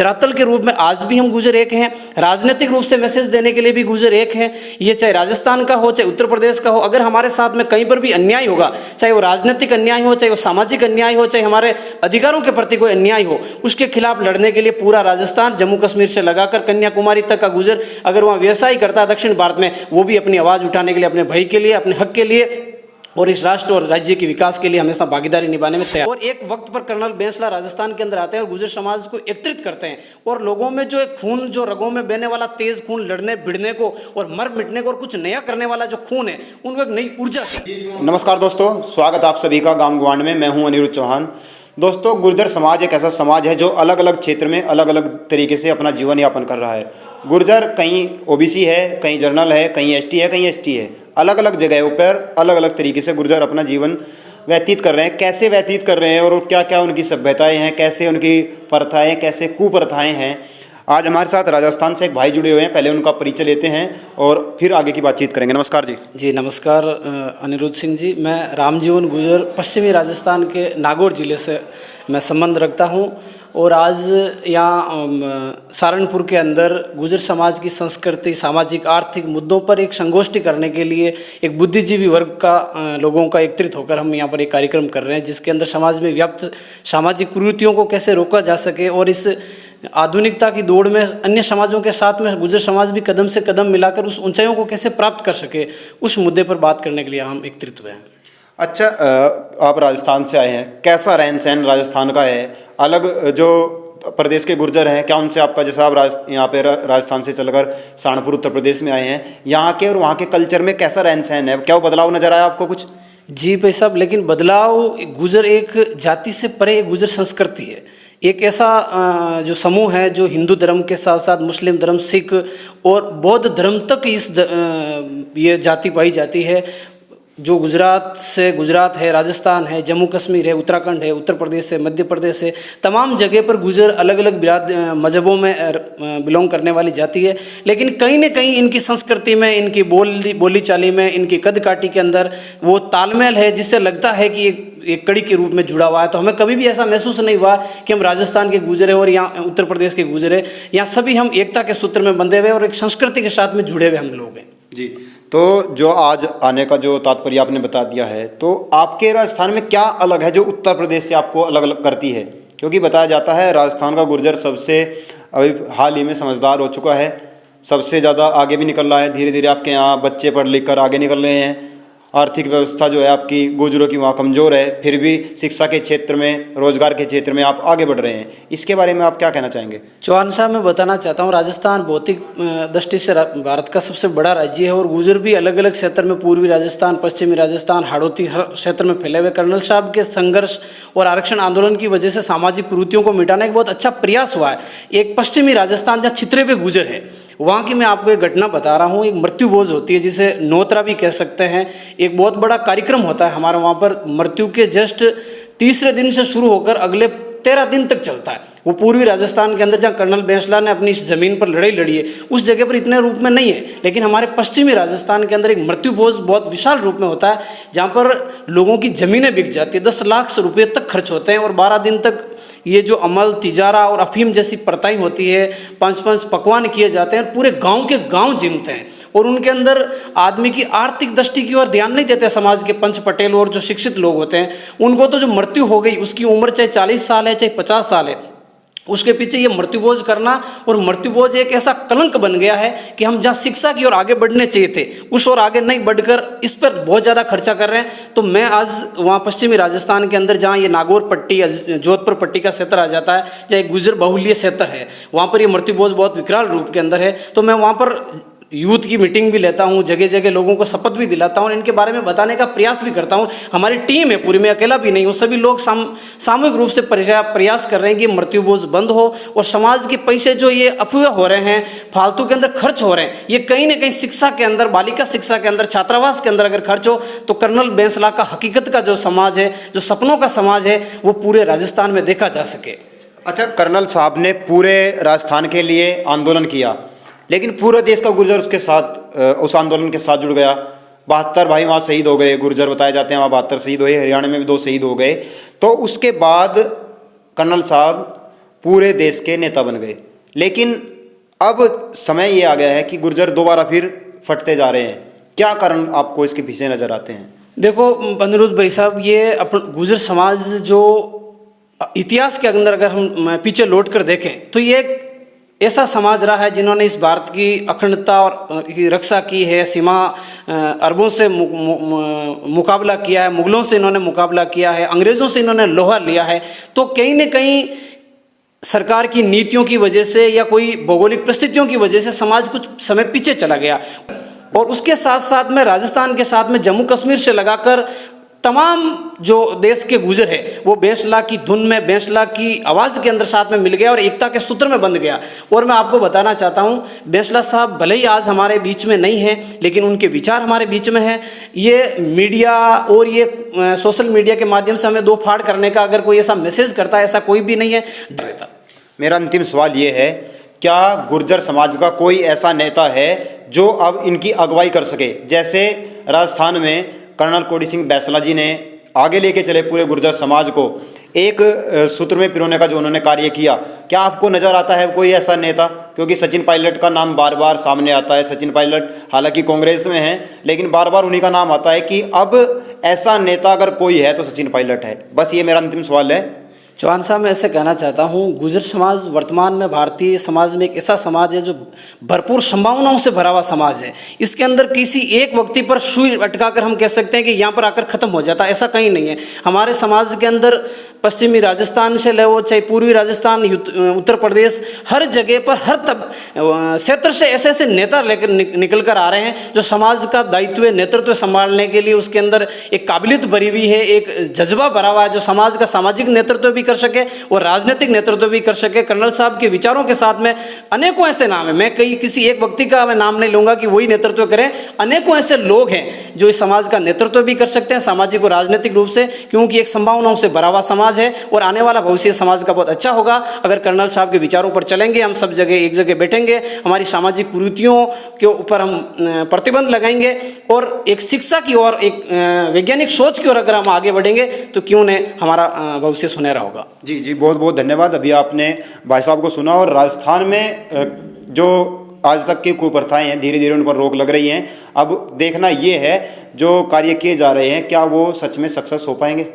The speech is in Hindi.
धरातल के रूप में आज भी हम गुर्जर एक हैं, राजनीतिक रूप से मैसेज देने के लिए भी गुर्जर एक हैं। ये चाहे राजस्थान का हो, चाहे उत्तर प्रदेश का हो, अगर हमारे साथ में कहीं पर भी अन्याय होगा, चाहे वो राजनीतिक अन्याय हो, चाहे वो सामाजिक अन्याय हो, चाहे हमारे अधिकारों के प्रति कोई अन्याय हो, उसके खिलाफ लड़ने के लिए पूरा राजस्थान, जम्मू कश्मीर से लगाकर कन्याकुमारी तक का गुर्जर अगर वहाँ व्यवसाय करता है दक्षिण भारत में, वो भी अपनी आवाज़ उठाने के लिए, अपने भाई के लिए, अपने हक के लिए और इस राष्ट्र और राज्य के विकास के लिए हमेशा भागीदारी निभाने में तैयार। और एक वक्त पर कर्नल बैंसला राजस्थान के अंदर आते हैं और गुर्जर समाज को एकत्रित करते हैं और लोगों में जो एक खून, जो रगों में बहने वाला तेज खून, लड़ने भिड़ने को और मर मिटने को और कुछ नया करने वाला जो खून है, उनको एक नई ऊर्जा है। नमस्कार दोस्तों, स्वागत आप सभी का गांव गुवांड में। मैं हूं अनिरुद्ध चौहान। दोस्तों, गुर्जर समाज एक ऐसा समाज है जो अलग अलग क्षेत्र में अलग अलग तरीके से अपना जीवन यापन कर रहा है। गुर्जर कहीं ओबीसी है, कहीं जनरल है, कहीं एसटी है, कहीं एसटी है। अलग अलग जगहों पर अलग अलग तरीके से गुर्जर अपना जीवन व्यतीत कर रहे हैं। कैसे व्यतीत कर रहे हैं और क्या क्या उनकी सभ्यताएं हैं, कैसे उनकी प्रथाएं, कैसे कुप्रथाएं हैं। आज हमारे साथ राजस्थान से एक भाई जुड़े हुए हैं। पहले उनका परिचय लेते हैं और फिर आगे की बातचीत करेंगे। नमस्कार जी। जी नमस्कार अनिरुद्ध सिंह जी। मैं रामजीवन गुर्जर पश्चिमी राजस्थान के नागौर जिले से मैं संबंध रखता हूं और आज यहाँ सहारनपुर के अंदर गुर्जर समाज की संस्कृति, सामाजिक आर्थिक मुद्दों पर एक संगोष्ठी करने के लिए एक बुद्धिजीवी वर्ग का लोगों का एकत्रित होकर हम यहाँ पर एक कार्यक्रम कर रहे हैं, जिसके अंदर समाज में व्याप्त सामाजिक कुरीतियों को कैसे रोका जा सके और इस आधुनिकता की दौड़ में अन्य समाजों के साथ में गुर्जर समाज भी कदम से कदम मिलाकर उस ऊंचाइयों को कैसे प्राप्त कर सके, उस मुद्दे पर बात करने के लिए हम एकत्रित हुए हैं। अच्छा, आप राजस्थान से आए हैं, कैसा रहन सहन राजस्थान का है? अलग जो प्रदेश के गुर्जर हैं, क्या उनसे आपका, जैसा आप यहाँ पे राजस्थान से चलकर सहारनपुर उत्तर प्रदेश में आए हैं, यहाँ के और वहाँ के कल्चर में कैसा रहन सहन है? क्या वो बदलाव नजर आया आपको कुछ? जी भाई साहब, लेकिन बदलाव, गुर्जर एक जाति से परे एक गुर्जर संस्कृति है। एक ऐसा जो समूह है जो हिंदू धर्म के साथ साथ मुस्लिम धर्म, सिख और बौद्ध धर्म तक ये जाति पाई जाती है। जो गुजरात है, राजस्थान है, जम्मू कश्मीर है, उत्तराखंड है, उत्तर प्रदेश है, मध्य प्रदेश है, तमाम जगह पर गुर्जर अलग अलग मजहबों में बिलोंग करने वाली जाति है। लेकिन कहीं न कहीं इनकी संस्कृति में, इनकी बोली चाली में, इनकी कद काठी के अंदर वो तालमेल है जिससे लगता है कि एक कड़ी के रूप में जुड़ा हुआ है। तो हमें कभी भी ऐसा महसूस नहीं हुआ कि हम राजस्थान के गुर्जर हैं और यहाँ उत्तर प्रदेश के गुर्जर हैं। यहाँ सभी हम एकता के सूत्र में बंधे हुए और एक संस्कृति के साथ में जुड़े हुए हम लोग हैं। जी, तो जो आज आने का जो तात्पर्य आपने बता दिया है, तो आपके राजस्थान में क्या अलग है जो उत्तर प्रदेश से आपको अलग अलग करती है? क्योंकि बताया जाता है राजस्थान का गुर्जर सबसे अभी हाल ही में समझदार हो चुका है, सबसे ज़्यादा आगे भी निकल रहा है। धीरे धीरे आपके यहाँ बच्चे पढ़ लिख कर आगे निकल रहे हैं। आर्थिक व्यवस्था जो है आपकी गुर्जरों की वहाँ कमज़ोर है, फिर भी शिक्षा के क्षेत्र में, रोजगार के क्षेत्र में आप आगे बढ़ रहे हैं। इसके बारे में आप क्या कहना चाहेंगे? चौहान साहब, मैं बताना चाहता हूँ, राजस्थान भौतिक दृष्टि से भारत का सबसे बड़ा राज्य है और गुर्जर भी अलग अलग क्षेत्र में, पूर्वी राजस्थान, पश्चिमी राजस्थान, हाड़ौती, हर क्षेत्र में फैले हुए। कर्नल साहब के संघर्ष और आरक्षण आंदोलन की वजह से सामाजिक कुरीतियों को मिटाने का बहुत अच्छा प्रयास हुआ है। एक पश्चिमी राजस्थान जहाँ छितरे पे गुर्जर है, वहाँ की मैं आपको एक घटना बता रहा हूँ। एक मृत्यु भोज होती है जिसे नोतरा भी कह सकते हैं। एक बहुत बड़ा कार्यक्रम होता है हमारे वहाँ पर, मृत्यु के जस्ट तीसरे दिन से शुरू होकर अगले 13 दिन तक चलता है। वो पूर्वी राजस्थान के अंदर जहाँ कर्नल बैंसला ने अपनी इस ज़मीन पर लड़ाई लड़ी है, उस जगह पर इतने रूप में नहीं है, लेकिन हमारे पश्चिमी राजस्थान के अंदर एक मृत्यु भोज बहुत विशाल रूप में होता है, जहाँ पर लोगों की ज़मीनें बिक जाती है, 10 लाख रुपये तक खर्च होते हैं और 12 दिन तक ये जो अमल, तिजारा और अफीम जैसी प्रथाएं होती है, 5-5 पकवान किए जाते हैं, पूरे गाँव के गाँव जिमते हैं और उनके अंदर आदमी की आर्थिक दृष्टि की ओर ध्यान नहीं देते। समाज के पंच पटेल और जो शिक्षित लोग होते हैं, उनको तो जो मृत्यु हो गई, उसकी उम्र चाहे 40 साल है, चाहे 50 साल है, उसके पीछे ये मृत्युभोज करना, और मृत्युभोज एक ऐसा कलंक बन गया है कि हम जहाँ शिक्षा की ओर आगे बढ़ने चाहिए थे, उस ओर आगे नहीं बढ़कर इस पर बहुत ज़्यादा खर्चा कर रहे हैं। तो मैं आज वहाँ पश्चिमी राजस्थान के अंदर, जहाँ ये नागौर पट्टी या जोधपुर पट्टी का क्षेत्र आ जाता है, जहाँ एक गुर्जर बहुल्य क्षेत्र है, वहाँ पर ये मृत्युभोज बहुत विकराल रूप के अंदर है। तो मैं वहाँ पर यूथ की मीटिंग भी लेता हूँ, जगह जगह लोगों को शपथ भी दिलाता हूँ और इनके बारे में बताने का प्रयास भी करता हूँ। हमारी टीम है पूरी, मैं अकेला भी नहीं हूँ, सभी लोग सामूहिक रूप से प्रयास कर रहे हैं कि मृत्युभोज बंद हो और समाज के पैसे जो ये अफवाह हो रहे हैं, फालतू के अंदर खर्च हो रहे हैं, ये कहीं ना कहीं शिक्षा के अंदर, बालिका शिक्षा के अंदर, छात्रावास के अंदर अगर खर्च हो तो कर्नल बैंसला का हकीकत का जो समाज है, जो सपनों का समाज है, वो पूरे राजस्थान में देखा जा सके। अच्छा, कर्नल साहब ने पूरे राजस्थान के लिए आंदोलन किया, लेकिन पूरा देश का गुर्जर उसके साथ, उस आंदोलन के साथ जुड़ गया। 72 भाई वहाँ शहीद हो गए, गुर्जर बताए जाते हैं, वहाँ 72 शहीद हुए। हरियाणा में भी 2 शहीद हो गए। तो उसके बाद कर्नल साहब पूरे देश के नेता बन गए। लेकिन अब समय ये आ गया है कि गुर्जर दोबारा फिर फटते जा रहे हैं। क्या कारण आपको इसके पीछे नजर आते हैं? देखो अनिरुद्ध भाई साहब, ये अपन गुर्जर समाज जो इतिहास के अंदर अगर हम पीछे लौट कर देखें तो ये एक ऐसा समाज रहा है जिन्होंने इस भारत की अखंडता और की रक्षा की है। सीमा अरबों से मुकाबला किया है, मुगलों से इन्होंने मुकाबला किया है, अंग्रेज़ों से इन्होंने लोहा लिया है। तो कहीं न कहीं सरकार की नीतियों की वजह से या कोई भौगोलिक परिस्थितियों की वजह से समाज कुछ समय पीछे चला गया। और उसके साथ साथ में राजस्थान के साथ में जम्मू कश्मीर से लगाकर तमाम जो देश के गुर्जर है वो बेंसला की धुन में, बेंसला की आवाज़ के अंदर साथ में मिल गया और एकता के सूत्र में बंध गया। और मैं आपको बताना चाहता हूँ, बेंसला साहब भले ही आज हमारे बीच में नहीं हैं, लेकिन उनके विचार हमारे बीच में हैं। ये मीडिया और ये सोशल मीडिया के माध्यम से हमें दो फाड़ करने का अगर कोई ऐसा मैसेज करता है, ऐसा कोई भी नहीं है। मेरा अंतिम सवाल ये है, क्या गुर्जर समाज का कोई ऐसा नेता है जो अब इनकी अगुवाई कर सके? जैसे राजस्थान में कर्नल कोडी सिंह बैसला जी ने आगे लेके चले पूरे गुर्जर समाज को एक सूत्र में पिरोने का जो उन्होंने कार्य किया। क्या आपको नज़र आता है कोई ऐसा नेता? क्योंकि सचिन पायलट का नाम बार बार सामने आता है। सचिन पायलट हालांकि कांग्रेस में हैं, लेकिन बार बार उन्हीं का नाम आता है कि अब ऐसा नेता अगर कोई है तो सचिन पायलट है। बस ये मेरा अंतिम सवाल है। चौहान साहब, मैं ऐसे कहना चाहता हूँ, गुर्जर समाज वर्तमान में भारतीय समाज में एक ऐसा समाज है जो भरपूर संभावनाओं से भरा हुआ समाज है। इसके अंदर किसी एक व्यक्ति पर सुई अटकाकर हम कह सकते हैं कि यहाँ पर आकर ख़त्म हो जाता, ऐसा कहीं नहीं है। हमारे समाज के अंदर पश्चिमी राजस्थान से ले वो चाहे पूर्वी राजस्थान, उत्तर प्रदेश, हर जगह पर हर क्षेत्र से ऐसे ऐसे नेता लेकर निकल कर आ रहे हैं जो समाज का दायित्व, नेतृत्व संभालने के लिए उसके अंदर एक काबिलियत भरी हुई है, एक जज्बा भरा हुआ है जो समाज का सामाजिक नेतृत्व भी कर सके और राजनीतिक नेतृत्व भी कर सके। कर्नल साहब के विचारों के साथ में अनेकों ऐसे नाम हैं, मैं किसी एक व्यक्ति का मैं नाम नहीं लूंगा कि वही नेतृत्व करें। अनेकों ऐसे लोग हैं जो इस समाज का नेतृत्व भी कर सकते हैं सामाजिक और राजनीतिक रूप से, क्योंकि एक संभावनाओं से भरा हुआ समाज है और आने वाला भविष्य समाज का बहुत अच्छा होगा अगर कर्नल साहब के विचारों पर चलेंगे। हम सब जगह एक जगह बैठेंगे, हमारी सामाजिक कुरीतियों के ऊपर हम प्रतिबंध लगाएंगे और एक शिक्षा की ओर, एक वैज्ञानिक सोच की ओर अगर हम आगे बढ़ेंगे तो क्यों न हमारा भविष्य सुनहरा होगा। जी जी, बहुत बहुत धन्यवाद। अभी आपने भाई साहब को सुना और राजस्थान में जो आज तक की कुप्रथाएं हैं धीरे धीरे उन पर रोक लग रही हैं। अब देखना ये है जो कार्य किए जा रहे हैं क्या वो सच में सक्सेस हो पाएंगे।